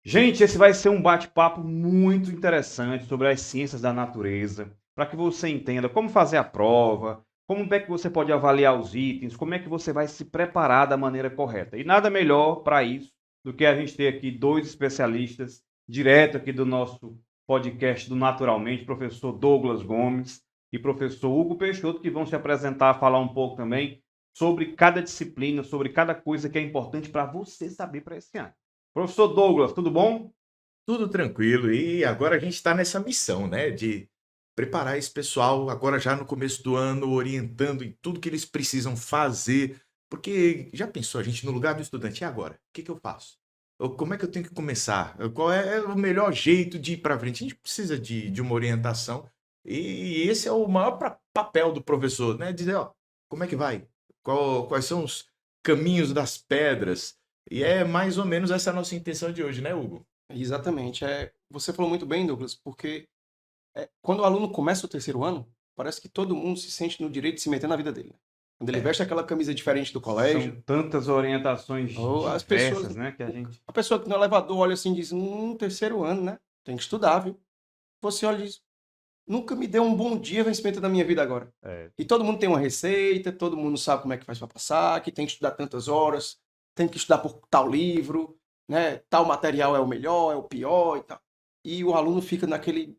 Gente, esse vai ser um bate-papo muito interessante sobre as ciências da natureza, para que você entenda como fazer a prova, como é que você pode avaliar os itens, como é que você vai se preparar da maneira correta. E nada melhor para isso do que a gente ter aqui dois especialistas, direto aqui do nosso podcast do Naturalmente, professor Douglas Gomes e professor Hugo Peixoto, que vão se apresentar, falar um pouco também sobre cada disciplina, sobre cada coisa que é importante para você saber para esse ano. Professor Douglas, tudo bom? Tudo tranquilo. E agora a gente está nessa missão, né, de preparar esse pessoal agora já no começo do ano, orientando em tudo que eles precisam fazer. Porque já pensou, a gente no lugar do estudante, e agora? O que que eu faço? Como é que eu tenho que começar? Qual é o melhor jeito de ir para frente? A gente precisa de uma orientação. E esse é o maior papel do professor, né? Dizer, ó, como é que vai? Quais são os caminhos das pedras? E é mais ou menos essa a nossa intenção de hoje, né, Hugo? Exatamente. Você falou muito bem, Douglas, porque quando o aluno começa o terceiro ano, parece que todo mundo se sente no direito de se meter na vida dele, né? Quando ele veste aquela camisa diferente do colégio, São tantas orientações ou as pessoas, diversas, né, que a gente... a pessoa que no elevador olha assim e diz, terceiro ano, né? Tem que estudar, viu? Você olha e diz, nunca me deu um bom dia vencimento da minha vida agora. É, E todo mundo tem uma receita, todo mundo sabe como é que faz para passar, que tem que estudar tantas horas, tem que estudar por tal livro, né? Tal material é o melhor, é o pior e tal. E o aluno fica naquele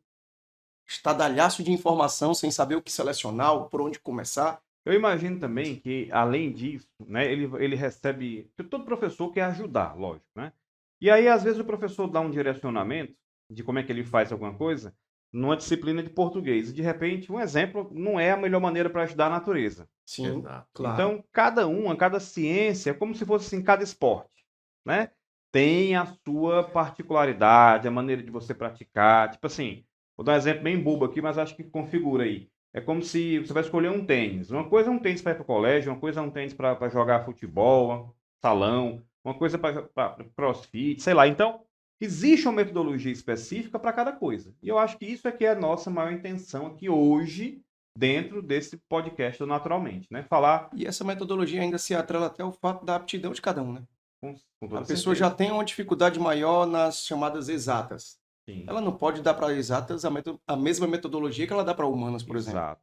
estadalhaço de informação sem saber o que selecionar, por onde começar. eu imagino também que, além disso, né, ele recebe... porque todo professor quer ajudar, lógico, né? E aí, às vezes, o professor dá um direcionamento de como é que ele faz alguma coisa numa disciplina de português. E, de repente, um exemplo não é a melhor maneira para estudar a natureza. Sim, Exato. claro. Então, cada ciência, é como se fosse assim, cada esporte, né? Tem a sua particularidade, a maneira de você praticar. Tipo assim, vou dar um exemplo bem bobo aqui, mas acho que configura aí. É como se você vai escolher um tênis. Uma coisa é um tênis para ir para o colégio, uma coisa é um tênis para jogar futebol, salão, uma coisa para crossfit, sei lá. Então, existe uma metodologia específica para cada coisa. E eu acho que isso é que é a nossa maior intenção aqui hoje, dentro desse podcast do Naturalmente, né? Falar E essa metodologia ainda se atrela até ao fato da aptidão de cada um, né? com A toda pessoa já certeza. tem uma dificuldade maior nas chamadas exatas. Sim, Ela não pode dar para exatas a mesma metodologia que ela dá para humanas, por exemplo. exato.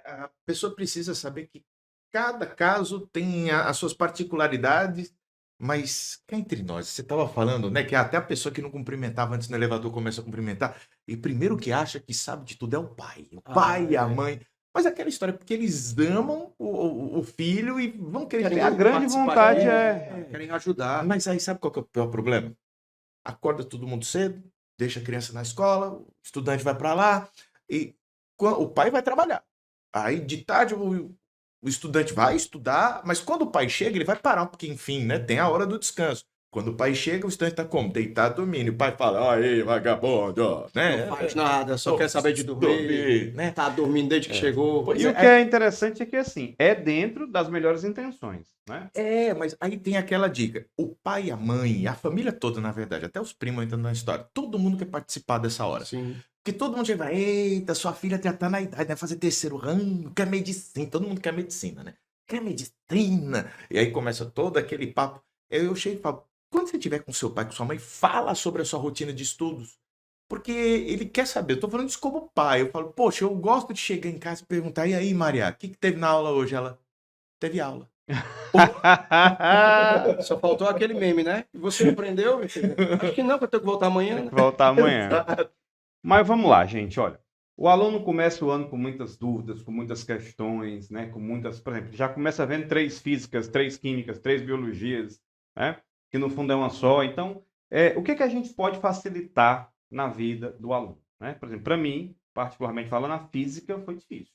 A pessoa precisa saber que cada caso tem as suas particularidades, mas cá entre nós, você estava falando, né, que até a pessoa que não cumprimentava antes no elevador começa a cumprimentar, e primeiro que acha que sabe de tudo é o pai e a mãe. Mas é aquela história, porque eles amam o filho e vão querer Querem A grande participar, vontade é... querem ajudar. Mas aí sabe qual que é o pior problema? Acorda todo mundo cedo, deixa a criança na escola, o estudante vai para lá e o pai vai trabalhar. Aí de tarde o estudante vai estudar, mas quando o pai chega, ele vai parar, porque enfim, né, tem a hora do descanso. Quando o pai chega, o estudante está como? Deitado dormindo. E o pai fala, aí, vagabundo, né? Não faz nada, só Não, quer saber de dormir, né? tá dormindo desde que chegou. Pois E o que é, é interessante é que, assim, é dentro das melhores intenções, né? mas aí tem aquela dica. O pai, a mãe, a família toda, na verdade, até os primos entrando na história, todo mundo quer participar dessa hora. Sim. Porque todo mundo já vai, eita, sua filha já tá na idade, vai fazer terceiro ano, quer medicina, todo mundo quer medicina, né? Quer medicina. E aí começa todo aquele papo. Eu chego e falo, quando você estiver com seu pai, com sua mãe, fala sobre a sua rotina de estudos. Porque ele quer saber. Eu tô falando isso como pai. Eu falo, poxa, eu gosto de chegar em casa e perguntar, e aí, Maria, o que teve na aula hoje? Ela, teve aula. Só faltou aquele meme, né? E você aprendeu, meu filho? Acho que não, que eu tenho que voltar amanhã, né? Voltar amanhã. Mas vamos lá, gente, olha. O aluno começa o ano com muitas dúvidas, com muitas questões, né? Com muitas, por exemplo, já começa vendo 3 físicas, 3 químicas, 3 biologias, né? Que no fundo é uma só. Então, o que que a gente pode facilitar na vida do aluno, né? Por exemplo, para mim, particularmente falando, a física foi difícil,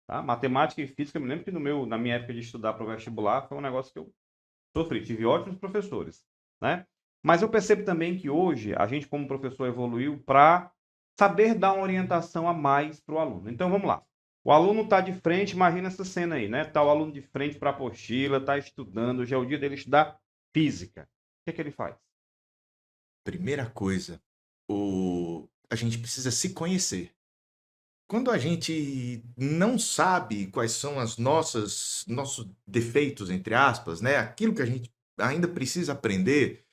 tá? Matemática e física, eu me lembro que na minha época de estudar para o vestibular, foi um negócio que eu sofri. Tive ótimos professores, né? Mas eu percebo também que hoje a gente, como professor, evoluiu para saber dar uma orientação a mais para o aluno. Então, vamos lá. O aluno está de frente, imagina essa cena aí, né? Está o aluno de frente para a apostila, está estudando, hoje é o dia dele estudar física. O que é que ele faz? Primeira coisa, a gente precisa se conhecer. Quando a gente não sabe quais são nossos defeitos, entre aspas, né? Aquilo que a gente ainda precisa aprender,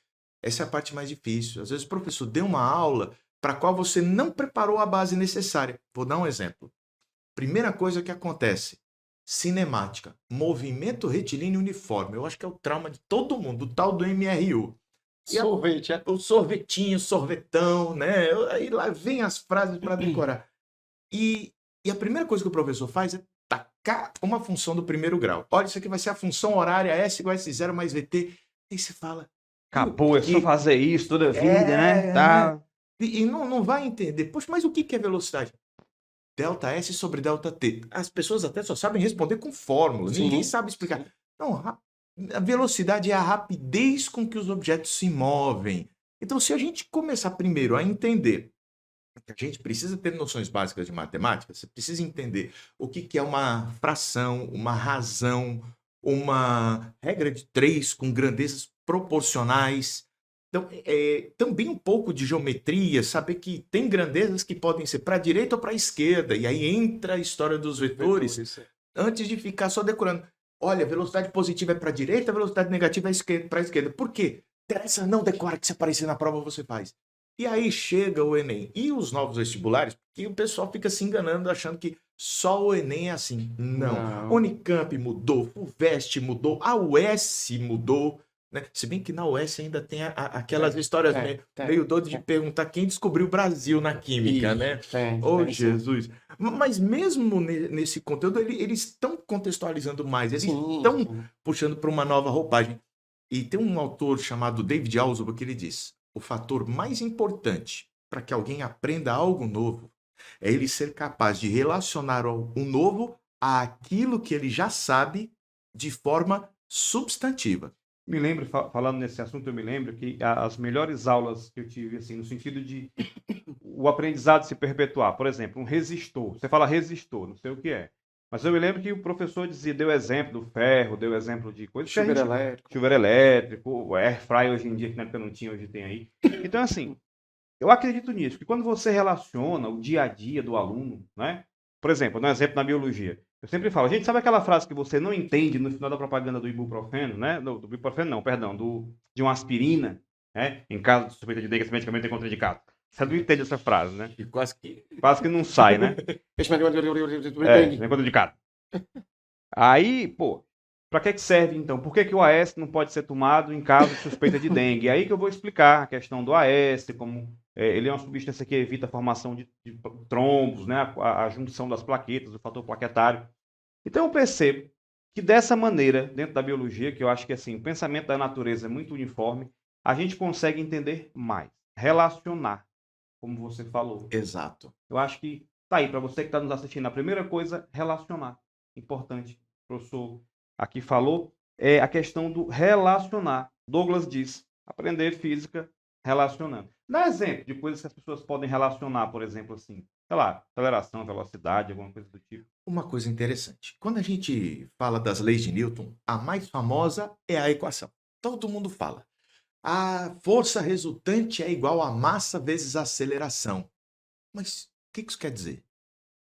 Essa é a parte mais difícil. Às vezes o professor deu uma aula para a qual você não preparou a base necessária. Vou dar um exemplo. Primeira coisa que acontece, cinemática, movimento retilíneo uniforme. Eu acho que é o trauma de todo mundo, o tal do MRU. E Sorvete, é? o sorvetinho, sorvetão, né? Aí lá vem as frases para decorar. E a primeira coisa que o professor faz é tacar uma função do primeiro grau. Olha, isso aqui vai ser a função horária S igual a S0 mais VT. Aí você fala... Acabou, é só fazer isso toda a vida, né? né? Tá. E não vai entender. Poxa, mas o que é velocidade? Delta S sobre delta T. As pessoas até só sabem responder com fórmulas. Sim. Ninguém sabe explicar. Não, a velocidade é a rapidez com que os objetos se movem. Então, se a gente começar primeiro a entender que a gente precisa ter noções básicas de matemática, você precisa entender o que é uma fração, uma razão, uma regra de 3 com grandezas proporcionais. Então, também um pouco de geometria, saber que tem grandezas que podem ser para a direita ou para a esquerda, e aí entra a história dos vetores, antes de ficar só decorando. Olha, velocidade positiva é para a direita, velocidade negativa é para a esquerda. Por quê? Interessa, não decora, que se aparecer na prova você faz. E aí chega o Enem e os novos vestibulares, que o pessoal fica se enganando achando que só o Enem é assim. Não. Unicamp mudou, FUVEST mudou, a UES mudou. Né? Se bem que na UES ainda tem aquelas histórias meio doidas de perguntar quem descobriu o Brasil na química, né? Jesus! Mas mesmo nesse conteúdo, eles estão contextualizando mais, eles estão puxando para uma nova roupagem. E tem um autor chamado David Alzuba que ele diz: o fator mais importante para que alguém aprenda algo novo é ele ser capaz de relacionar o novo àquilo que ele já sabe de forma substantiva. Me lembro, falando nesse assunto, eu me lembro que as melhores aulas que eu tive, assim, no sentido de o aprendizado se perpetuar. Por exemplo, um resistor. Você fala resistor, não sei o que é. Mas eu me lembro que o professor deu exemplo do ferro, deu exemplo de coisas que chuveiro elétrico, o air fry hoje em dia, que na época não tinha, hoje tem aí. Então, assim, eu acredito nisso, porque quando você relaciona o dia a dia do aluno, né? Por exemplo, no exemplo na biologia, eu sempre falo, gente, sabe aquela frase que você não entende no final da propaganda do ibuprofeno, né? Do ibuprofeno não, perdão, de uma aspirina, né? Em caso de suspeita de dengue, esse medicamento é contraindicado. Você não entende essa frase, né? E quase que não sai, né? É contraindicado. Aí, pô, para que serve então? Por que o AS não pode ser tomado em caso de suspeita de dengue? Aí que eu vou explicar a questão do AS, como ele é uma substância que evita a formação de trombos, né? A junção das plaquetas, o fator plaquetário. Então eu percebo que dessa maneira, dentro da biologia, que eu acho que assim, o pensamento da natureza é muito uniforme, a gente consegue entender mais, relacionar, como você falou. Exato. Eu acho que tá aí, para você que está nos assistindo, a primeira coisa, relacionar. Importante, o professor aqui falou, é a questão do relacionar. Douglas diz, aprender física relacionando. Dá exemplo de coisas que as pessoas podem relacionar, por exemplo, assim, sei lá, aceleração, velocidade, alguma coisa do tipo. Uma coisa interessante, quando a gente fala das leis de Newton, a mais famosa é a equação. Todo mundo fala. A força resultante é igual a massa vezes a aceleração. Mas o que isso quer dizer?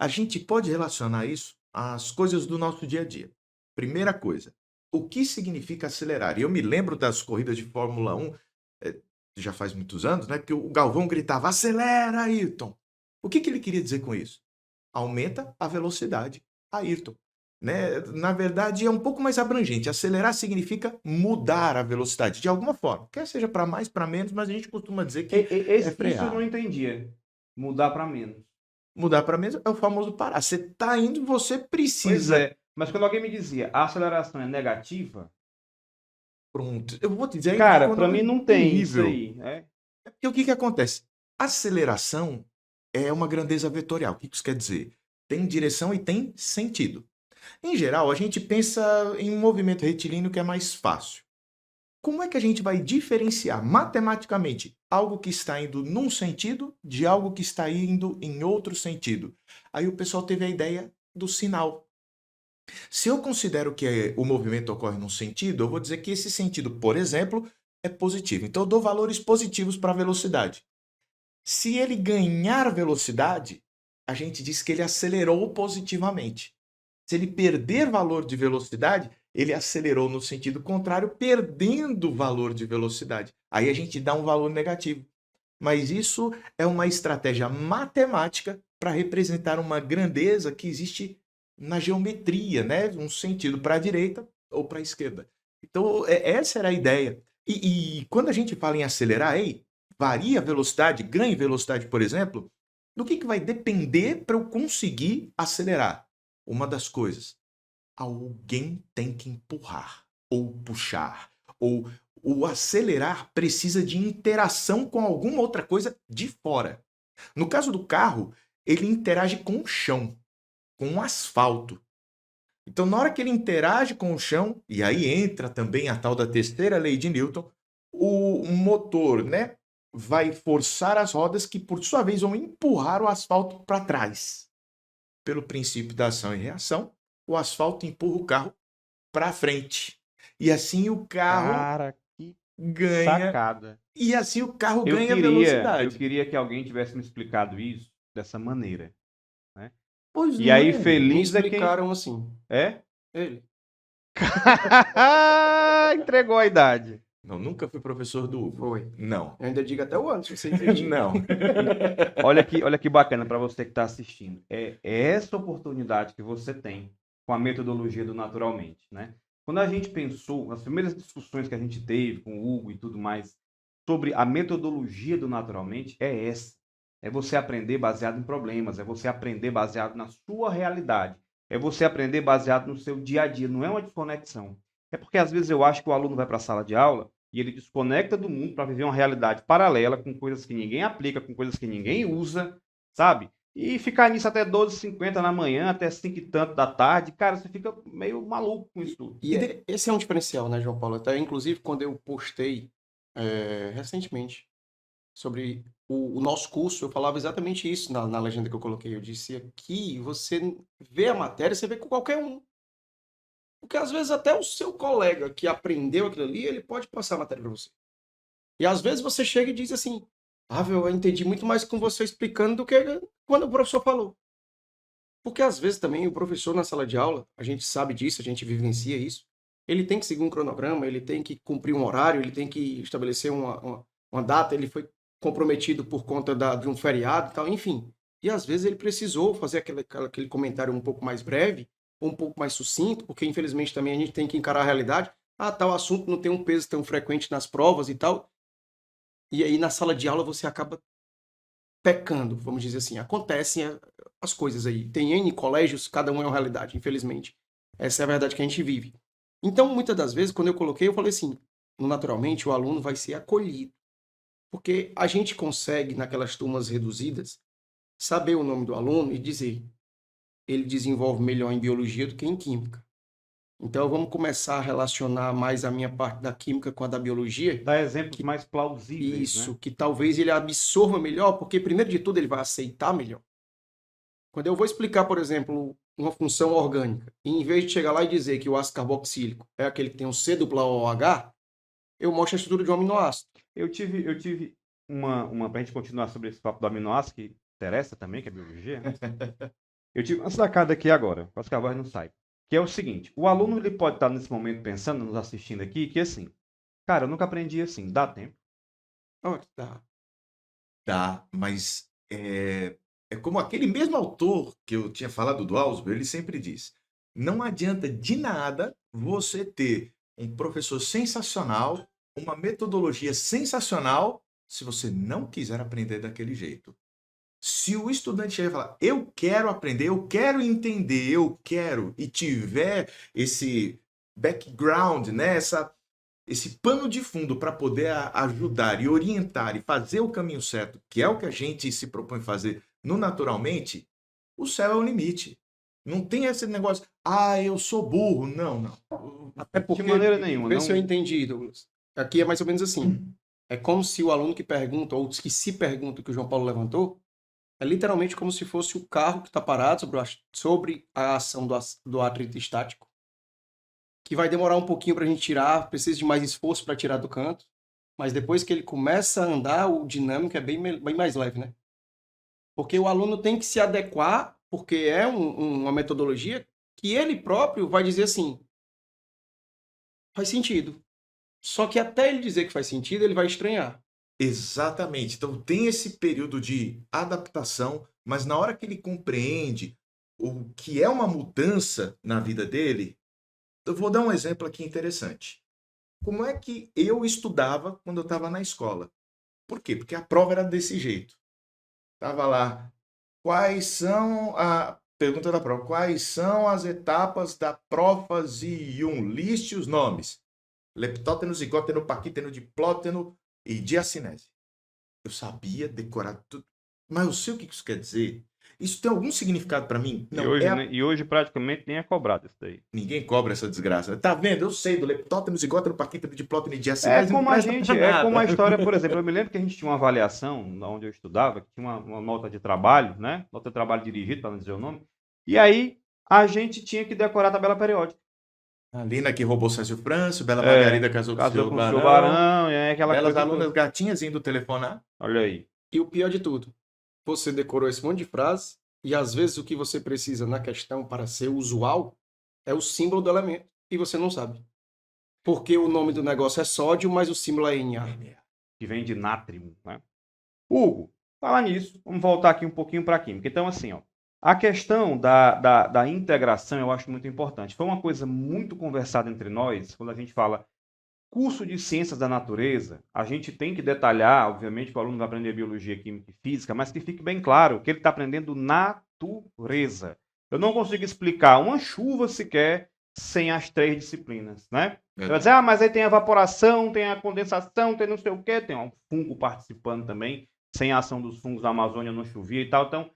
A gente pode relacionar isso às coisas do nosso dia a dia. Primeira coisa, o que significa acelerar? E eu me lembro das corridas de Fórmula 1, já faz muitos anos, né? Que o Galvão gritava, acelera, Ayrton! O que ele queria dizer com isso? Aumenta a velocidade, Ayrton. Né? Na verdade, é um pouco mais abrangente. Acelerar significa mudar a velocidade, de alguma forma. Quer seja para mais, para menos, mas a gente costuma dizer que é frear. Isso eu não entendia. Mudar para menos. Mudar para menos é o famoso parar. Você está indo, você precisa. Pois é. Mas quando alguém me dizia, a aceleração é negativa... Pronto. Eu vou te dizer... Cara, para mim não tem isso aí. Porque o que acontece? Aceleração é uma grandeza vetorial. O que isso quer dizer? Tem direção e tem sentido. Em geral, a gente pensa em um movimento retilíneo que é mais fácil. Como é que a gente vai diferenciar matematicamente algo que está indo num sentido de algo que está indo em outro sentido? Aí o pessoal teve a ideia do sinal. Se eu considero que o movimento ocorre num sentido, eu vou dizer que esse sentido, por exemplo, é positivo. Então eu dou valores positivos para a velocidade. Se ele ganhar velocidade, a gente diz que ele acelerou positivamente. Se ele perder valor de velocidade, ele acelerou no sentido contrário, perdendo o valor de velocidade. Aí a gente dá um valor negativo. Mas isso é uma estratégia matemática para representar uma grandeza que existe na geometria, né? Um sentido para a direita ou para a esquerda. Então, essa era a ideia. E quando a gente fala em acelerar, varia a velocidade, ganha velocidade, por exemplo, do que vai depender para eu conseguir acelerar? Uma das coisas, alguém tem que empurrar, ou puxar, ou o acelerar precisa de interação com alguma outra coisa de fora. No caso do carro, ele interage com o chão, com o asfalto. Então, na hora que ele interage com o chão, e aí entra também a tal da terceira lei de Newton, o motor, né, vai forçar as rodas que, por sua vez, vão empurrar o asfalto para trás. Pelo princípio da ação e reação, o asfalto empurra o carro para frente. E assim o carro Cara, que ganha. sacada. E assim o carro Eu ganha queria velocidade. que alguém tivesse me explicado isso dessa maneira, né? Pois E aí não. Me feliz é quem... explicaram assim. É? Ele. Entregou a idade. Não, nunca fui professor do Hugo. Foi. Não. Eu ainda digo até o ano, se você entende. Não. Olha que bacana para você que está assistindo. É essa oportunidade que você tem com a metodologia do Naturalmente, né? Quando a gente pensou, nas primeiras discussões que a gente teve com o Hugo e tudo mais, sobre a metodologia do Naturalmente, é essa. É você aprender baseado em problemas, é você aprender baseado na sua realidade, é você aprender baseado no seu dia a dia, não é uma desconexão. É porque às vezes eu acho que o aluno vai para a sala de aula e ele desconecta do mundo para viver uma realidade paralela com coisas que ninguém aplica, com coisas que ninguém usa, sabe? E ficar nisso até 12h50 da manhã, até 5 e tanto da tarde, cara, você fica meio maluco com isso tudo. Esse é um diferencial, né, João Paulo? Até, inclusive, quando eu postei recentemente sobre o nosso curso, eu falava exatamente isso na legenda que eu coloquei. Eu disse aqui, você vê a matéria, você vê com qualquer um. Porque às vezes até o seu colega que aprendeu aquilo ali, ele pode passar a matéria para você. E às vezes você chega e diz assim, eu entendi muito mais com você explicando do que quando o professor falou. Porque às vezes também o professor na sala de aula, a gente sabe disso, a gente vivencia isso, ele tem que seguir um cronograma, ele tem que cumprir um horário, ele tem que estabelecer uma data, ele foi comprometido por conta de um feriado e tal, enfim. E às vezes ele precisou fazer aquele comentário um pouco mais breve, ou um pouco mais sucinto, porque infelizmente também a gente tem que encarar a realidade. Tal assunto não tem um peso tão frequente nas provas e tal. E aí na sala de aula você acaba pecando, vamos dizer assim. Acontecem as coisas aí. Tem N colégios, cada um é uma realidade, infelizmente. Essa é a verdade que a gente vive. Então, muitas das vezes, quando eu coloquei, eu falei assim, naturalmente o aluno vai ser acolhido. Porque a gente consegue, naquelas turmas reduzidas, saber o nome do aluno e dizer, ele desenvolve melhor em biologia do que em química. Então, vamos começar a relacionar mais a minha parte da química com a da biologia. Dá exemplos mais plausíveis, Isso, né? que talvez ele absorva melhor, porque primeiro de tudo ele vai aceitar melhor. Quando eu vou explicar, por exemplo, uma função orgânica, e em vez de chegar lá e dizer que o ácido carboxílico é aquele que tem um C dupla OH, eu mostro a estrutura de um aminoácido. Eu tive uma para a gente continuar sobre esse papo do aminoácido, que interessa também, que é biologia. Eu tive uma sacada aqui agora, quase que a voz não sai. Que é o seguinte, o aluno ele pode estar nesse momento pensando, nos assistindo aqui, que assim, cara, eu nunca aprendi assim, dá tempo. Tá, mas é como aquele mesmo autor que eu tinha falado do Ausubel, ele sempre diz, não adianta de nada você ter um professor sensacional, uma metodologia sensacional, se você não quiser aprender daquele jeito. Se o estudante chegar e falar, eu quero aprender, eu quero entender, eu quero, e tiver esse background, né, esse pano de fundo para poder ajudar e orientar e fazer o caminho certo, que é o que a gente se propõe fazer no Naturalmente, o céu é o limite. Não tem esse negócio, eu sou burro. Não. Até porque, de maneira nenhuma. Vê se eu entendi, Douglas. Aqui é mais ou menos assim. É como se o aluno que pergunta, ou que se pergunta, que o João Paulo levantou, é literalmente como se fosse o carro que está parado sobre a ação do atrito estático, que vai demorar um pouquinho para a gente tirar, precisa de mais esforço para tirar do canto, mas depois que ele começa a andar, o dinâmico é bem mais leve, né? Porque o aluno tem que se adequar, porque é uma metodologia que ele próprio vai dizer assim, faz sentido. Só que até ele dizer que faz sentido, ele vai estranhar. Exatamente. Então tem esse período de adaptação, mas na hora que ele compreende o que é uma mudança na vida dele, eu vou dar um exemplo aqui interessante. Como é que eu estudava quando eu estava na escola? Por quê? Porque a prova era desse jeito. Tava lá, quais são a pergunta da prova, quais são as etapas da prófase 1? Liste os nomes. Leptóteno, zigóteno, paquíteno, diplóteno e diacinese. Eu sabia decorar tudo, mas eu sei o que isso quer dizer. Isso tem algum significado para mim? E Não, hoje, e hoje praticamente nem é cobrado isso daí. ninguém cobra essa desgraça. Tá vendo? Eu sei do leptóteno, zigóteno, paquíteno, diplóteno e diacinese. Não presta pra É nada. como a história, por exemplo, eu me lembro que a gente tinha uma avaliação, onde eu estudava, que tinha uma nota de trabalho, né? Nota de trabalho dirigido, para não dizer o nome. E aí a gente tinha que decorar a tabela periódica. A Lina que roubou Césio Francio, Bela Margarida casou com o Casou seu com o seu Barão. Barão, é aquela Belas coisa alunas toda. gatinhas indo telefonar. Olha aí. E o pior de tudo, você decorou esse monte de frase e às vezes o que você precisa na questão para ser usual é o símbolo do elemento e você não sabe. Porque o nome do negócio é sódio, mas o símbolo é Na. Que vem de nátrium, né? Hugo, falar nisso, vamos voltar aqui um pouquinho para a química. Então, assim, ó, a questão da integração eu acho muito importante. Foi uma coisa muito conversada entre nós, quando a gente fala curso de ciências da natureza, a gente tem que detalhar, obviamente, que o aluno vai aprender biologia, química e física, mas que fique bem claro que ele está aprendendo natureza. Eu não consigo explicar uma chuva sequer sem as 3 disciplinas, né? Você vai dizer, mas aí tem a evaporação, tem a condensação, tem não sei o quê, tem um fungo participando também, sem a ação dos fungos da Amazônia não chovia e tal. Então,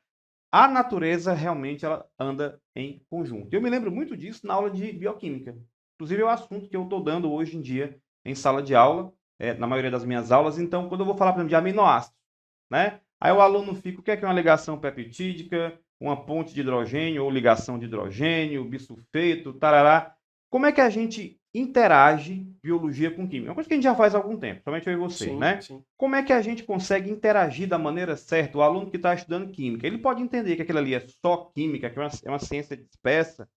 a natureza realmente ela anda em conjunto. Eu me lembro muito disso na aula de bioquímica. Inclusive, é o assunto que eu estou dando hoje em dia em sala de aula, na maioria das minhas aulas. Então, quando eu vou falar, por exemplo, de aminoácidos, né? Aí o aluno fica, o que é uma ligação peptídica, uma ponte de hidrogênio ou ligação de hidrogênio, bisulfeto, tarará. Como é que a gente interage biologia com química? É uma coisa que a gente já faz há algum tempo, somente eu e você, Sim, né? sim. Como é que a gente consegue interagir da maneira certa? O aluno que está estudando química, ele pode entender que aquilo ali é só química, que é uma ciência dispersa.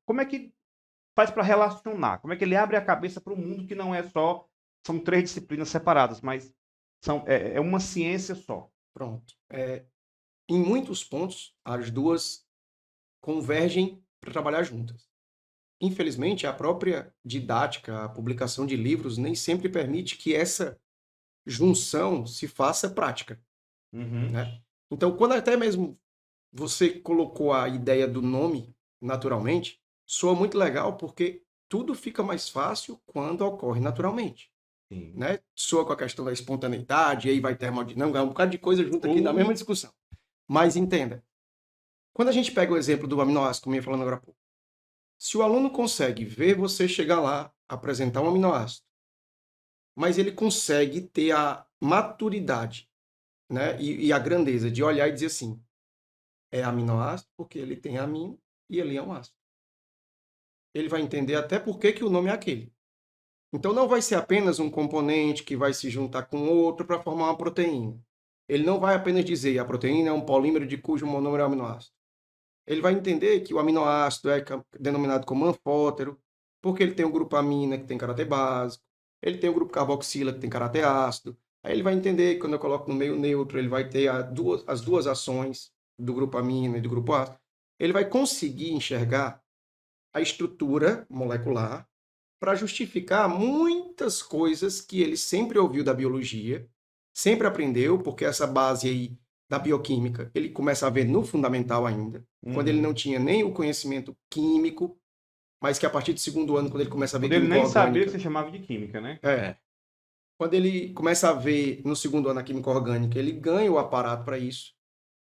Como é que faz para relacionar? Como é que ele abre a cabeça para o mundo que não é só, são 3 disciplinas separadas, mas é uma ciência só. Pronto. Em muitos pontos, as duas convergem para trabalhar juntas. Infelizmente, a própria didática, a publicação de livros, nem sempre permite que essa junção se faça prática, né? Então, quando até mesmo você colocou a ideia do nome naturalmente, soa muito legal porque tudo fica mais fácil quando ocorre naturalmente. Sim. Né? Soa com a questão da espontaneidade, aí vai termodinâmica, um bocado de coisa junto aqui na mesma discussão. Mas entenda, quando a gente pega o exemplo do aminoácido, como eu ia falando agora há pouco, se o aluno consegue ver você chegar lá, apresentar um aminoácido, mas ele consegue ter a maturidade, né, e a grandeza de olhar e dizer assim, é aminoácido porque ele tem amino e ele é um ácido. Ele vai entender até por que o nome é aquele. Então não vai ser apenas um componente que vai se juntar com outro para formar uma proteína. Ele não vai apenas dizer a proteína é um polímero de cujo monômero é aminoácido. Ele vai entender que o aminoácido é denominado como anfótero, porque ele tem o grupo amina, que tem caráter básico, ele tem o grupo carboxila, que tem caráter ácido. Aí ele vai entender que quando eu coloco no meio neutro, ele vai ter as duas ações do grupo amina e do grupo ácido. Ele vai conseguir enxergar a estrutura molecular para justificar muitas coisas que ele sempre ouviu da biologia, sempre aprendeu, porque essa base aí da bioquímica, ele começa a ver no fundamental ainda, quando ele não tinha nem o conhecimento químico, mas que a partir do segundo ano, quando ele começa a ver quando ele nem química sabia que orgânica, você chamava de química, né? quando ele começa a ver no segundo ano a química orgânica, ele ganha o aparato para isso.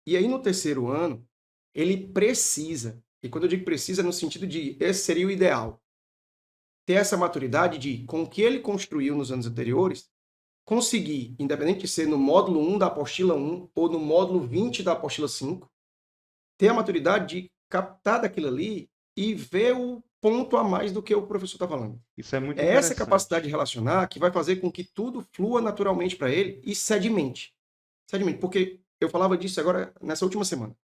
E aí no terceiro ano, ele precisa, e quando eu digo precisa, no sentido de esse seria o ideal, ter essa maturidade de, com o que ele construiu nos anos anteriores, conseguir, independente de ser no módulo 1 da apostila 1 ou no módulo 20 da apostila 5, ter a maturidade de captar daquilo ali e ver o ponto a mais do que o professor está falando. Isso é muito É essa capacidade de relacionar que vai fazer com que tudo flua naturalmente para ele e sedimente. Sedimente, porque eu falava disso agora nessa última semana.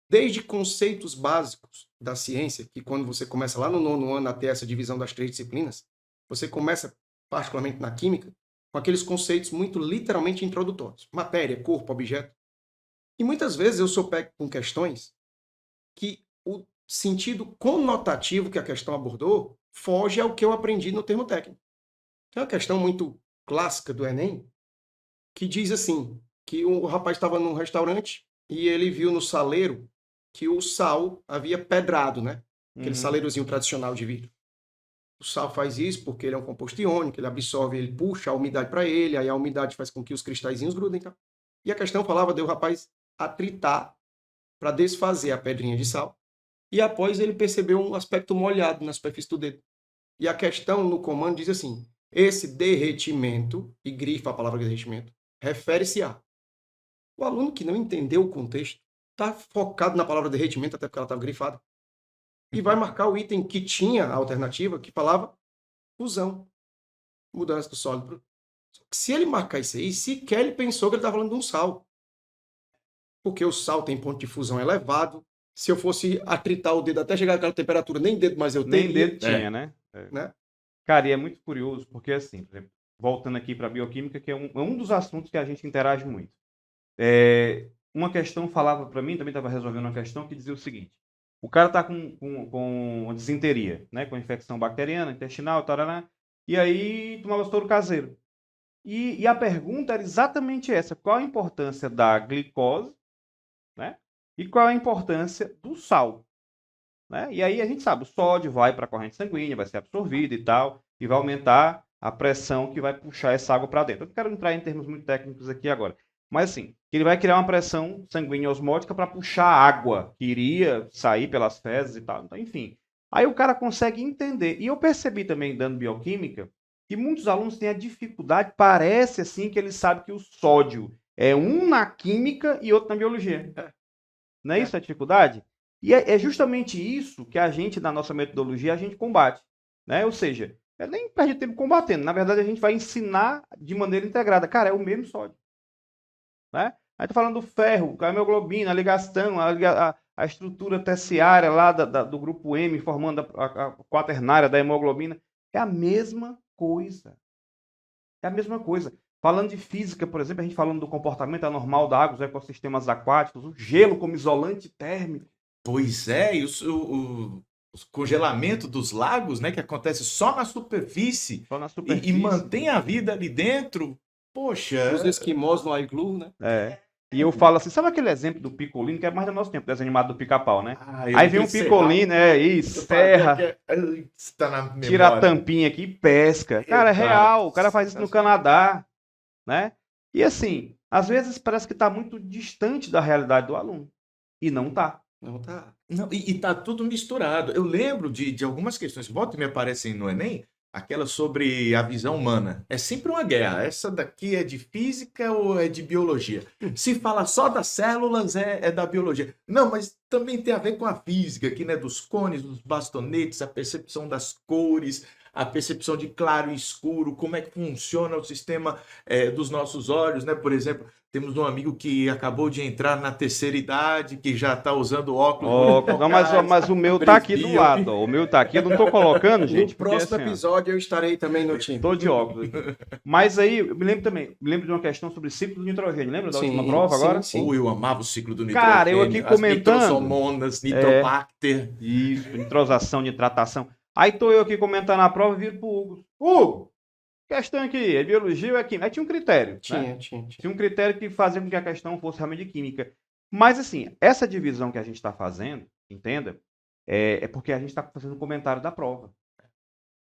Desde conceitos básicos da ciência, que quando você começa lá no 9º ano a ter essa divisão das 3 disciplinas, você começa, particularmente na química, com aqueles conceitos muito literalmente introdutórios. Matéria, corpo, objeto. E muitas vezes eu sou pego com questões que o sentido conotativo que a questão abordou foge ao que eu aprendi no termo técnico. Tem uma questão muito clássica do Enem que diz assim, que o rapaz estava num restaurante e ele viu no saleiro que o sal havia pedrado, né? Aquele saleirozinho tradicional de vidro. O sal faz isso porque ele é um composto iônico, ele absorve, ele puxa a umidade para ele, aí a umidade faz com que os cristalzinhos grudem. Tá? E a questão falava de o rapaz atritar para desfazer a pedrinha de sal. E após ele percebeu um aspecto molhado na superfície do dedo. E a questão no comando diz assim, esse derretimento, e grifa a palavra derretimento, refere-se a... O aluno que não entendeu o contexto está focado na palavra derretimento, até porque ela estava grifada, e vai marcar o item que tinha a alternativa, que falava fusão, mudança do sólido. Se ele marcar isso aí, sequer ele pensou que ele estava falando de um sal. Porque o sal tem ponto de fusão elevado. Se eu fosse atritar o dedo até chegar àquela temperatura, nem dedo mais eu teria. Nem dedo tinha, né? Né? Cara, e é muito curioso, porque assim, por exemplo, voltando aqui para a bioquímica, que é um dos assuntos que a gente interage muito. Uma questão falava para mim, também estava resolvendo uma questão que dizia o seguinte, o cara está com disenteria, né, com infecção bacteriana, intestinal, tarará, e aí tomava soro caseiro. E a pergunta era exatamente essa, qual a importância da glicose, né, e qual a importância do sal? Né? E aí a gente sabe, o sódio vai para a corrente sanguínea, vai ser absorvido e tal, e vai aumentar a pressão que vai puxar essa água para dentro. Eu não quero entrar em termos muito técnicos aqui agora, mas assim, ele vai criar uma pressão sanguínea osmótica para puxar a água que iria sair pelas fezes e tal. Então, enfim, aí o cara consegue entender. E eu percebi também, dando bioquímica, que muitos alunos têm a dificuldade, parece assim que eles sabem que o sódio é um na química e outro na biologia. Não é isso a dificuldade? E é justamente isso que a gente, na nossa metodologia, a gente combate. Né? Ou seja, nem perde tempo combatendo. Na verdade, a gente vai ensinar de maneira integrada. Cara, é o mesmo sódio. Né? Aí tá falando do ferro, a hemoglobina, a ligação, a estrutura terciária lá do grupo M, formando a quaternária da hemoglobina. É a mesma coisa. É a mesma coisa. Falando de física, por exemplo, a gente falando do comportamento anormal da água, os ecossistemas aquáticos, o gelo como isolante térmico. Pois é, e o congelamento dos lagos, né, que acontece só na superfície, Só na superfície. E mantém a vida ali dentro. Poxa. Os esquimós no iglu, né? E eu falo assim, sabe aquele exemplo do picolino, que é mais do nosso tempo, desenho animado do Pica-Pau, né? Eu Aí vem um picolino, e serra, tira a tampinha aqui e pesca. Cara, é real, o cara faz isso no Canadá, né? E assim, às vezes parece que está muito distante da realidade do aluno. E não está. Não tá. Não, e tá tudo misturado. Eu lembro de algumas questões que volta e me aparecem no Enem, aquela sobre a visão humana. É sempre uma guerra. Essa daqui é de física ou é de biologia? Se fala só das células, é da biologia. Não, mas também tem a ver com a física, aqui, né? Dos cones, dos bastonetes, a percepção das cores, a percepção de claro e escuro, como é que funciona o sistema dos nossos olhos, né? Por exemplo, temos um amigo que acabou de entrar na terceira idade, que já está usando óculos. Não, mas o meu tá aqui do lado. Ó. O meu tá aqui, eu não tô colocando, gente. No próximo episódio eu estarei também no time. Tô de óculos aqui. Mas aí, eu me lembro de uma questão sobre ciclo do nitrogênio. Lembra da última prova agora? Sim. Eu amava o ciclo do nitrogênio. Cara, eu aqui comentando. Nitrosomonas, nitrobacter. Isso, nitrosação, nitratação. Aí tô eu aqui comentando a prova e viro pro Hugo. Hugo! Questão aqui, é biologia ou é química? Aí tinha um critério. Tinha um critério que fazia com que a questão fosse realmente de química. Mas, assim, essa divisão que a gente está fazendo, entenda, é porque a gente está fazendo um comentário da prova.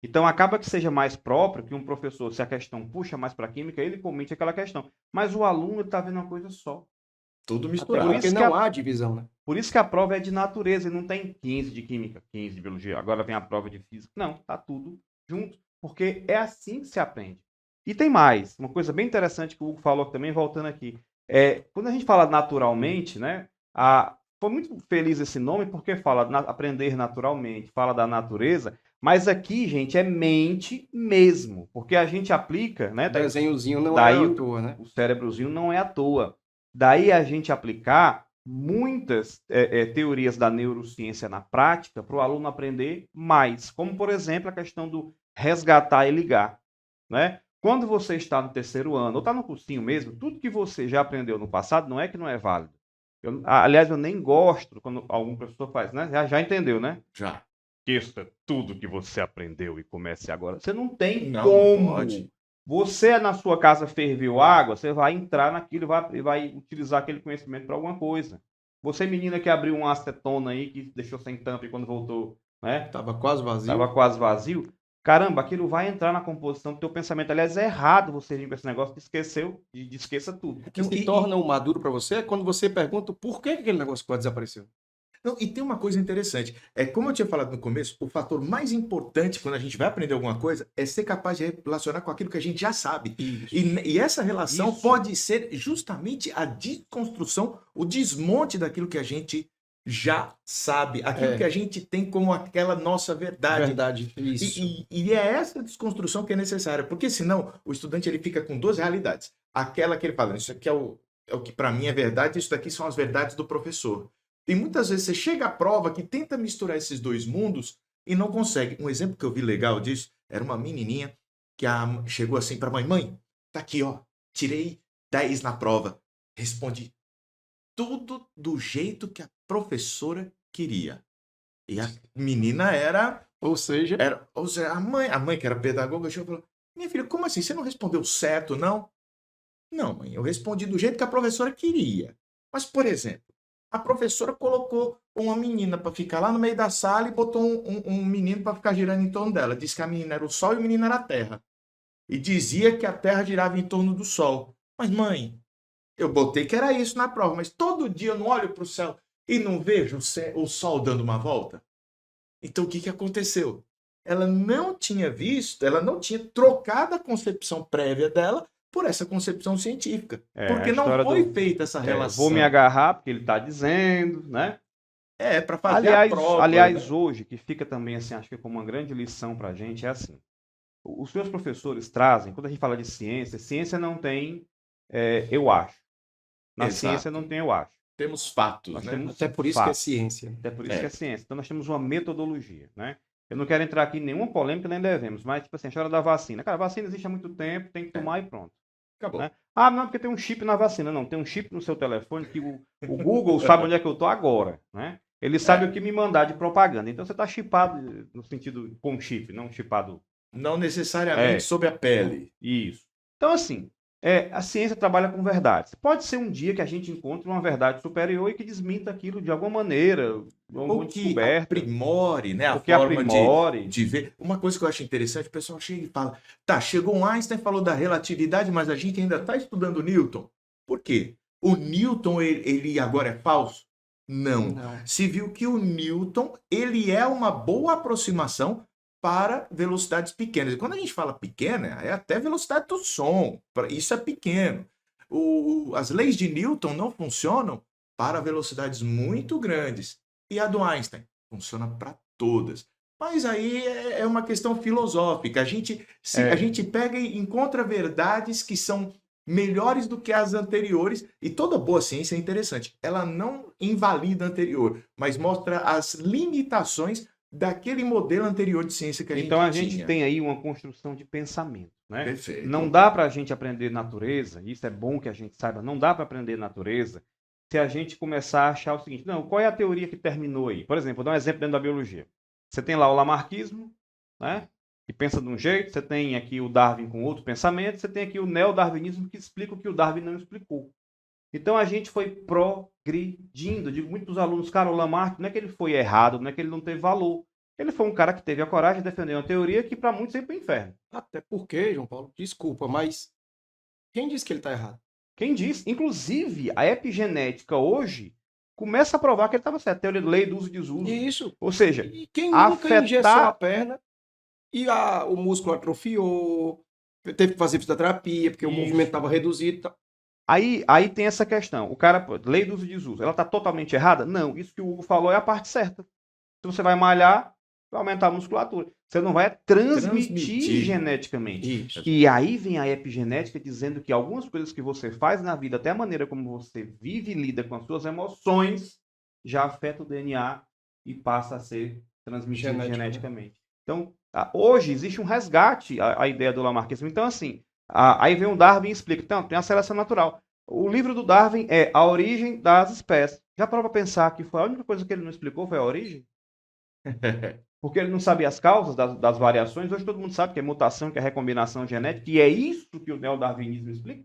Então, acaba que seja mais próprio que um professor, se a questão puxa mais para a química, ele comente aquela questão. Mas o aluno está vendo uma coisa só. Tudo misturado. Porque não há divisão, né? Por isso que a prova é de natureza e não tem 15 de química, 15 de biologia. Agora vem a prova de física. Não, tá tudo junto. Porque é assim que se aprende. E tem mais, uma coisa bem interessante que o Hugo falou também, voltando aqui. Quando a gente fala naturalmente, né? Foi muito feliz esse nome, porque fala aprender naturalmente, fala da natureza, mas aqui, gente, é mente mesmo. Porque a gente aplica, né? O desenhozinho não é à toa, né? O cérebrozinho não é à toa. Daí a gente aplicar muitas teorias da neurociência na prática para o aluno aprender mais. Como, por exemplo, a questão do resgatar e ligar, né? Quando você está no terceiro ano, ou está no cursinho mesmo, tudo que você já aprendeu no passado não é que não é válido. Aliás, eu nem gosto quando algum professor faz, né? Já entendeu, né? Já. Esqueça tudo que você aprendeu e comece agora. Você não tem Não, como. pode. Você, na sua casa, ferveu água, você vai entrar naquilo e vai utilizar aquele conhecimento para alguma coisa. Você, menina que abriu uma acetona aí, que deixou sem tampa e quando voltou, né? Tava quase vazio. Estava quase vazio. Caramba, aquilo vai entrar na composição do teu pensamento. Aliás, é errado você vir com esse negócio de esqueça tudo. O que se torna um maduro para você é quando você pergunta por que aquele negócio quase desapareceu. Não, e tem uma coisa interessante. Como eu tinha falado no começo, o fator mais importante quando a gente vai aprender alguma coisa é ser capaz de relacionar com aquilo que a gente já sabe. Isso. E essa relação Isso. pode ser justamente a desconstrução, o desmonte daquilo que a gente já sabe, aquilo que a gente tem como aquela nossa verdade. Verdade, isso. E é essa desconstrução que é necessária, porque senão o estudante ele fica com duas realidades. Aquela que ele fala, isso aqui é o que para mim é verdade, isso daqui são as verdades do professor. E muitas vezes você chega à prova que tenta misturar esses dois mundos e não consegue. Um exemplo que eu vi legal disso era uma menininha que chegou assim para a mãe, tá aqui, ó, tirei 10 na prova, respondi tudo do jeito que a professora queria. E a menina Ou seja, a mãe que era pedagoga, chegou e falou: minha filha, como assim? Você não respondeu certo, não? Não, mãe, eu respondi do jeito que a professora queria. Mas, por exemplo, a professora colocou uma menina para ficar lá no meio da sala e botou um menino para ficar girando em torno dela. Disse que a menina era o Sol e o menino era a Terra. E dizia que a Terra girava em torno do Sol. Mas, mãe, eu botei que era isso na prova, mas todo dia eu não olho para o céu e não vejo o Sol dando uma volta. Então, o que aconteceu? Ela não tinha visto, ela não tinha trocado a concepção prévia dela por essa concepção científica. Porque não foi feita essa relação. Vou me agarrar porque ele está dizendo, né? Para fazer a prova. Aliás, hoje, que fica também assim, acho que como uma grande lição para a gente, é assim. Os seus professores trazem, quando a gente fala de ciência não tem eu acho. Na ciência não tem eu acho. Temos fatos, Nós né? temos até por isso que é ciência. Até por isso que é ciência. Então nós temos uma metodologia, né? Eu não quero entrar aqui em nenhuma polêmica, nem devemos, mas, tipo assim, a história da vacina. Cara, a vacina existe há muito tempo, tem que tomar e pronto. Acabou. Né? Ah, não, porque tem um chip na vacina. Não, tem um chip no seu telefone que o Google sabe onde é que eu estou agora, né? Ele sabe o que me mandar de propaganda. Então você está chipado no sentido com chip, não chipado. Não necessariamente sob a pele. Isso. Então, assim, a ciência trabalha com verdades. Pode ser um dia que a gente encontre uma verdade superior e que desminta aquilo de alguma maneira, ou que aprimore, né, a forma de ver. Uma coisa que eu acho interessante, o pessoal chega e fala, tá, chegou um Einstein, falou da relatividade, mas a gente ainda está estudando Newton. Por quê? O Newton, ele agora é falso? Não. Se viu que o Newton, ele é uma boa aproximação para velocidades pequenas. E quando a gente fala pequena, é até velocidade do som. Isso é pequeno. As leis de Newton não funcionam para velocidades muito grandes. E a do Einstein funciona para todas. Mas aí é uma questão filosófica. A gente pega e encontra verdades que são melhores do que as anteriores. E toda boa ciência é interessante. Ela não invalida a anterior, mas mostra as limitações daquele modelo anterior de ciência que a gente tinha. Então a gente tem aí uma construção de pensamento, né? Perfeito. Não dá para a gente aprender natureza, isso é bom que a gente saiba, não dá para aprender natureza se a gente começar a achar o seguinte, não, qual é a teoria que terminou aí? Por exemplo, vou dar um exemplo dentro da biologia. Você tem lá o lamarckismo, né? Que pensa de um jeito, você tem aqui o Darwin com outro pensamento, você tem aqui o neodarwinismo que explica o que o Darwin não explicou. Então a gente foi progredindo. Eu digo muito para os alunos, cara, o Lamarck não é que ele foi errado, não é que ele não teve valor. Ele foi um cara que teve a coragem de defender uma teoria que para muitos sempre foi inferno. Até porque, João Paulo, desculpa, mas quem disse que ele está errado? Quem disse? Inclusive, a epigenética hoje começa a provar que ele estava certo. A teoria da lei do uso e desuso. Isso. Ou seja, e quem nunca engessou a perna e o músculo atrofiou, teve que fazer fisioterapia porque o movimento estava reduzido. Aí tem essa questão. O cara, lei do uso e desuso, ela está totalmente errada? Não. Isso que o Hugo falou é a parte certa. Se você vai malhar, vai aumentar a musculatura. Você não vai transmitir geneticamente. Isso. E aí vem a epigenética dizendo que algumas coisas que você faz na vida, até a maneira como você vive e lida com as suas emoções, já afeta o DNA e passa a ser transmitido geneticamente. Então, Hoje existe um resgate à ideia do lamarckismo. Então, assim, aí vem o Darwin e explica. Então, tem a seleção natural. O livro do Darwin é A Origem das Espécies. Já parou para pensar que foi a única coisa que ele não explicou foi a origem? Porque ele não sabia as causas das variações. Hoje todo mundo sabe que é mutação, que é recombinação genética, e é isso que o neodarwinismo explica.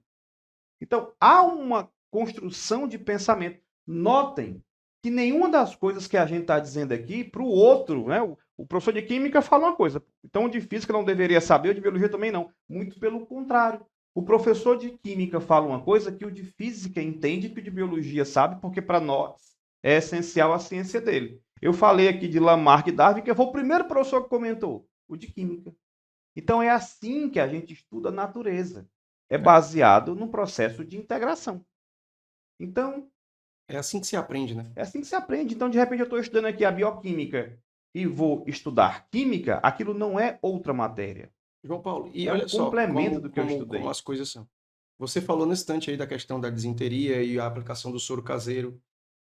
Então, há uma construção de pensamento. Notem que nenhuma das coisas que a gente está dizendo aqui, para o outro, né? O professor de química fala uma coisa, então o de física não deveria saber, o de biologia também não. Muito pelo contrário. O professor de química fala uma coisa que o de física entende que o de biologia sabe, porque para nós é essencial a ciência dele. Eu falei aqui de Lamarck e Darwin, que foi o primeiro professor que comentou, o de química. Então é assim que a gente estuda a natureza. É baseado no processo de integração. Então, É assim que se aprende, né? é assim que se aprende. Então, de repente, eu estou estudando aqui a bioquímica e vou estudar química, aquilo não é outra matéria. João Paulo, e É um olha só complemento do que eu estudei. como as coisas são. Você falou nesse instante aí da questão da disenteria e a aplicação do soro caseiro.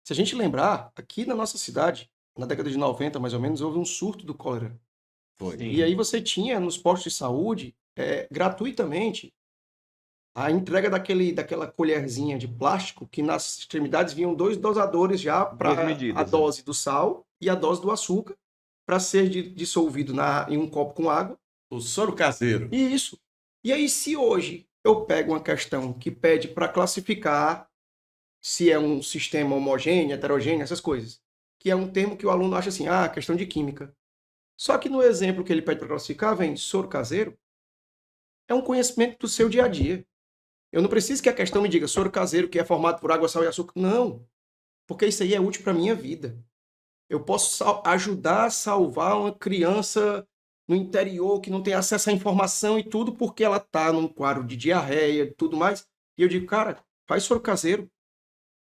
Se a gente lembrar, aqui na nossa cidade, na década de 90, mais ou menos, houve um surto do cólera. Foi. Sim. E aí você tinha nos postos de saúde, gratuitamente, a entrega daquela colherzinha de plástico que nas extremidades vinham 2 dosadores já Duas para medidas, a dose do sal e a dose do açúcar para ser dissolvido em um copo com água. O soro caseiro. E isso. E aí, se hoje eu pego uma questão que pede para classificar se é um sistema homogêneo, heterogêneo, essas coisas, que é um termo que o aluno acha assim, questão de química. Só que no exemplo que ele pede para classificar, vem soro caseiro, é um conhecimento do seu dia a dia. Eu não preciso que a questão me diga soro caseiro que é formado por água, sal e açúcar. Não, porque isso aí é útil para a minha vida. Eu posso ajudar a salvar uma criança no interior que não tem acesso à informação e tudo porque ela está num quadro de diarreia e tudo mais. E eu digo, cara, faz soro caseiro.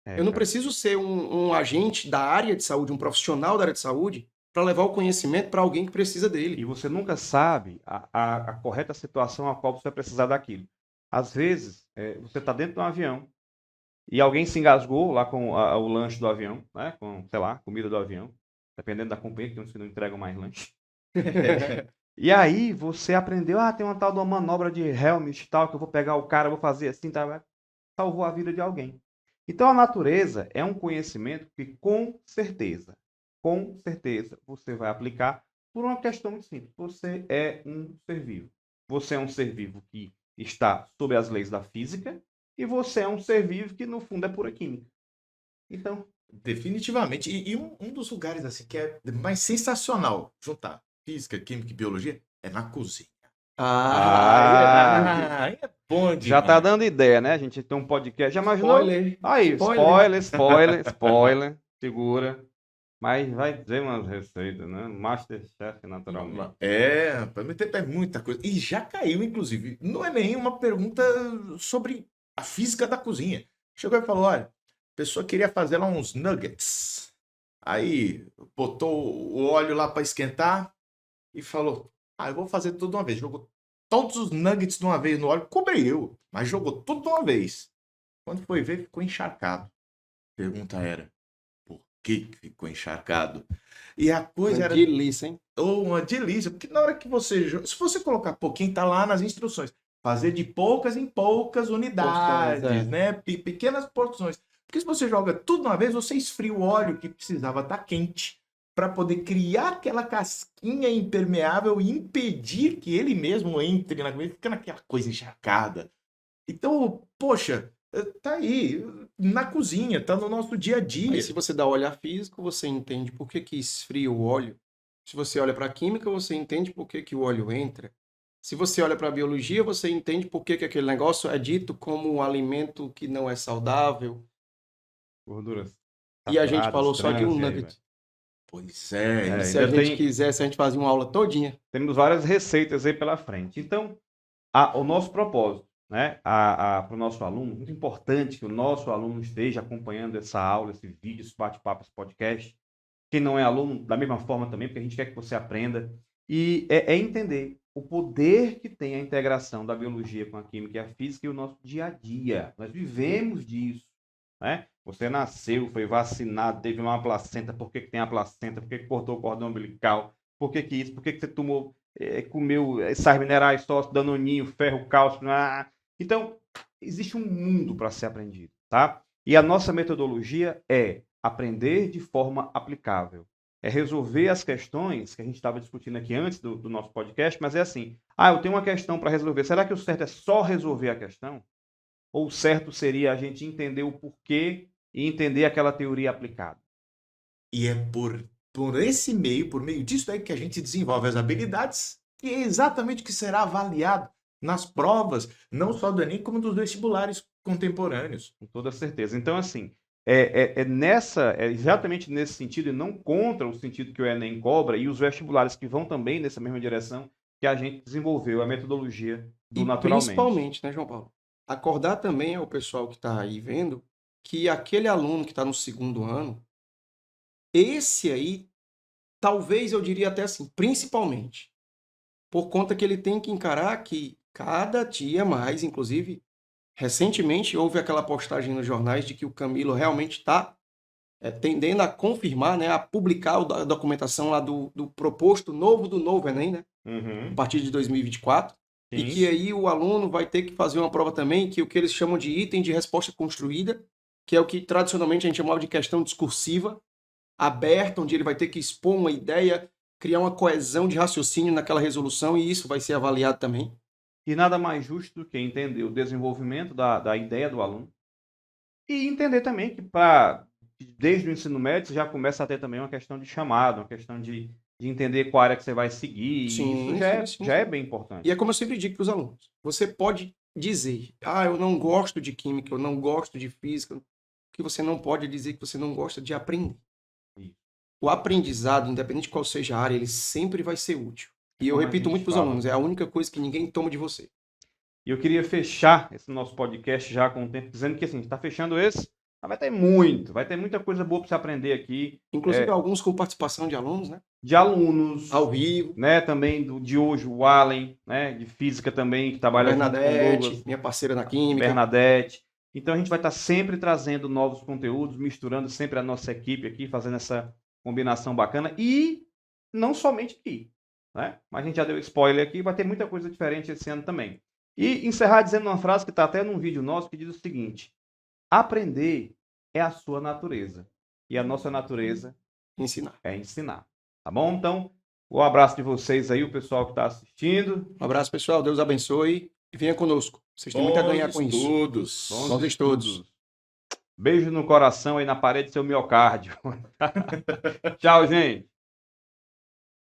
Eu não preciso ser um agente da área de saúde, um profissional da área de saúde, para levar o conhecimento para alguém que precisa dele. E você nunca sabe a correta situação a qual você vai precisar daquilo. Às vezes, você está dentro de um avião e alguém se engasgou lá com o lanche do avião, né? Com, sei lá, comida do avião. Dependendo da companhia, tem uns que não entregam mais lanche. E aí você aprendeu, tem uma tal de uma manobra de Helmut, tal, que eu vou pegar o cara, vou fazer assim, tá? Salvou a vida de alguém. Então a natureza é um conhecimento que com certeza você vai aplicar por uma questão muito simples. Você é um ser vivo. Você é um ser vivo que está sob as leis da física e você é um ser vivo que no fundo é pura química. Então, Definitivamente. E um dos lugares assim que é mais sensacional juntar física, química e biologia é na cozinha. Aí É bom demais. já tá dando ideia, né? A gente tem um podcast. Já imaginou? Spoiler. Aí, spoiler. Segura. Mas vai dizer umas receitas, né? Masterchef, naturalmente. É muita coisa. E já caiu, inclusive. Não é nenhuma pergunta sobre a física da cozinha. Chegou e falou: olha, a pessoa queria fazer lá uns nuggets. Aí botou o óleo lá para esquentar e falou: eu vou fazer tudo de uma vez. Jogou todos os nuggets de uma vez no óleo, cobriu, mas jogou tudo de uma vez. Quando foi ver, ficou encharcado. Pergunta era: por que ficou encharcado? E a coisa era delícia, hein? uma delícia, porque na hora que se você colocar pouquinho, tá lá nas instruções, fazer de poucas em poucas unidades, Porções, né? Pequenas porções. Porque se você joga tudo de uma vez, você esfria o óleo que precisava estar quente para poder criar aquela casquinha impermeável e impedir que ele mesmo entre na comida, ficando aquela coisa encharcada. Então, poxa, tá aí, na cozinha, tá no nosso dia a dia. Aí, se você dá olhar físico, você entende por que esfria o óleo. Se você olha para a química, você entende por que o óleo entra. Se você olha para a biologia, você entende por que aquele negócio é dito como um alimento que não é saudável. Gorduras E a gente saturadas, falou só de um trans, e aí nugget. Pois é. Se a ainda gente quisesse, a gente fazia uma aula todinha. Temos várias receitas aí pela frente. Então, o nosso propósito, né, para o nosso aluno, muito importante que o nosso aluno esteja acompanhando essa aula, esse vídeo, esse bate-papo, esse podcast. Quem não é aluno, da mesma forma também, porque a gente quer que você aprenda. E é entender o poder que tem a integração da biologia com a química e a física e o nosso dia a dia. Nós vivemos disso, né? Você nasceu, foi vacinado, teve uma placenta, por que tem a placenta? Por que cortou o cordão umbilical? Por que isso? Por que você tomou comeu sais minerais, sócio, danoninho, ferro, cálcio. Então, existe um mundo para ser aprendido, tá? E a nossa metodologia é aprender de forma aplicável. É resolver as questões que a gente estava discutindo aqui antes do nosso podcast, mas é assim, eu tenho uma questão para resolver. Será que o certo é só resolver a questão? Ou o certo seria a gente entender o porquê e entender aquela teoria aplicada? E é por esse meio, por meio disso aí que a gente desenvolve as habilidades, que é exatamente o que será avaliado nas provas, não só do Enem, como dos vestibulares contemporâneos. Com toda certeza. Então, assim, é exatamente nesse sentido, e não contra o sentido que o Enem cobra, e os vestibulares que vão também nessa mesma direção, que a gente desenvolveu a metodologia do E Naturalmente. principalmente, né, João Paulo? Acordar também ao pessoal que está aí vendo que aquele aluno que está no segundo ano, esse aí, talvez eu diria até assim, principalmente, por conta que ele tem que encarar que cada dia mais, inclusive, recentemente houve aquela postagem nos jornais de que o Camilo realmente está tendendo a confirmar, né, a publicar a documentação lá do proposto novo do novo Enem, né, a partir de 2024, e Sim. que aí o aluno vai ter que fazer uma prova também, que o que eles chamam de item de resposta construída, que é o que tradicionalmente a gente chamava de questão discursiva, aberta, onde ele vai ter que expor uma ideia, criar uma coesão de raciocínio naquela resolução, e isso vai ser avaliado também. E nada mais justo do que entender o desenvolvimento da ideia do aluno e entender também que desde o ensino médio você já começa a ter também uma questão de chamado, uma questão de entender qual área que você vai seguir, e isso já é bem importante. E é como eu sempre digo para os alunos, você pode dizer, eu não gosto de química, eu não gosto de física, que você não pode dizer que você não gosta de aprender. Isso. O aprendizado, independente de qual seja a área, ele sempre vai ser útil. E eu Como a repito gente muito para os fala. alunos, é a única coisa que ninguém toma de você. E eu queria fechar esse nosso podcast já com o tempo, dizendo que assim, a gente está fechando esse, mas vai ter muita coisa boa para você aprender aqui. Inclusive alguns com participação de alunos, né? De alunos. Ao vivo. Né, também de hoje, o Allen, né, de física também, que trabalha junto com o Douglas. minha parceira na química. Bernadette. Então a gente vai estar sempre trazendo novos conteúdos, misturando sempre a nossa equipe aqui, fazendo essa combinação bacana. E não somente aqui, né? Mas a gente já deu spoiler aqui, vai ter muita coisa diferente esse ano também. E encerrar dizendo uma frase que está até num vídeo nosso, que diz o seguinte: aprender é a sua natureza. E a nossa natureza é ensinar. Tá bom? Então, um abraço de vocês aí, o pessoal que está assistindo. Um abraço, pessoal. Deus abençoe e venha conosco. Vocês têm muito a ganhar com isso. Bons estudos. Beijo no coração aí na parede do seu miocárdio. Tchau, gente.